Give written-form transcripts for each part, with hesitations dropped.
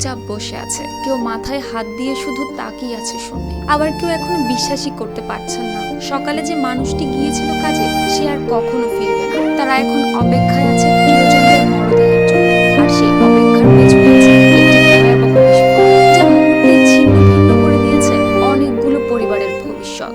চুপচাপ বসে আছে, কেউ মাথায় হাত দিয়ে শুধু তাকিয়ে আছে শূন্যে। আবার কেউ এখনো বিশ্বাসই করতে পারছেন না সকালে যে মানুষটি গিয়েছিল কাজে সে আর কখনো ফিরবে না। তারা এখন অপেক্ষায় আছে প্রিয়জনদের মরদেহের জন্য, আর সেই অপেক্ষার পেছনে আছে একটি ভয়াবহ বিস্ফোরণ যা মুহূর্তে ছিন্ন ভিন্ন করে দিয়েছে অনেকগুলো পরিবারের ভবিষ্যৎ।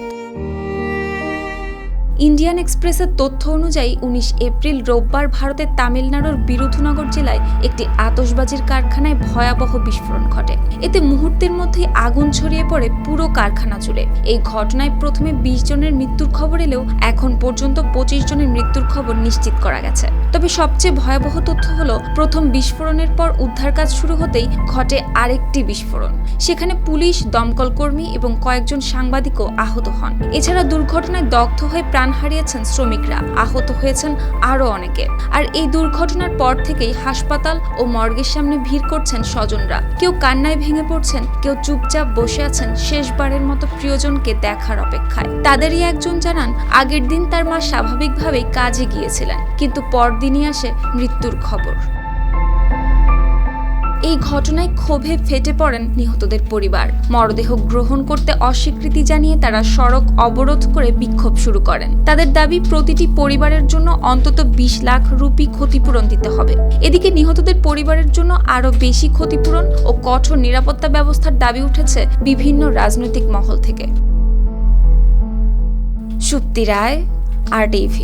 ইন্ডিয়ান এক্সপ্রেসের তথ্য অনুযায়ী 19 এপ্রিল রোববার ভারতের তামিলনাড়ুর বিরুধুনগর জেলায় একটি আতশবাজির কারখানায় ভয়াবহ বিস্ফোরণ ঘটে। এতে মুহূর্তের মধ্যেই আগুন ছড়িয়ে পড়ে পুরো কারখানা জুড়ে। এই ঘটনায় প্রথমে 20 জনের মৃত্যুর খবর এলেও এখন পর্যন্ত 25 জনের মৃত্যুর খবর নিশ্চিত করা গেছে। তবে সবচেয়ে ভয়াবহ তথ্য হলো প্রথম বিস্ফোরণের পর উদ্ধার কাজ শুরু হতেই ঘটে আরেকটি বিস্ফোরণ। সেখানে পুলিশ, দমকল কর্মী এবং কয়েকজন সাংবাদিকও আহত হন। এছাড়া দুর্ঘটনায় দগ্ধ হয়ে প্রাণ হারিয়েছেন শ্রমিকরা, আহত হয়েছেন আরো অনেকে। আর এই দুর্ঘটনার পর থেকেই হাসপাতাল ও মর্গের সামনে ভিড় করছেন স্বজনরা। কেউ কান্নায় ভেঙে পড়ছেন, কেউ চুপচাপ বসে আছেন শেষবারের মতো প্রিয়জনকে দেখার অপেক্ষায়। তাদেরই একজন জানান, আগের দিন তার মা স্বাভাবিকভাবেই কাজে গিয়েছিলেন, কিন্তু পরদিনই আসে মৃত্যুর খবর। এই ঘটনায় ক্ষোভে ফেটে পড়েন নিহতদের পরিবার। মরদেহ গ্রহণ করতে অস্বীকৃতি জানিয়ে তারা সড়ক অবরোধ করে বিক্ষোভ শুরু করেন। তাদের দাবি প্রতিটি পরিবারের জন্য অন্তত 20 লাখ রুপি ক্ষতিপূরণ দিতে হবে। এদিকে নিহতদের পরিবারের জন্য আরো বেশি ক্ষতিপূরণ ও কঠোর নিরাপত্তা ব্যবস্থার দাবি উঠেছে বিভিন্ন রাজনৈতিক মহল থেকে। সুপ্তি রায়, RTV।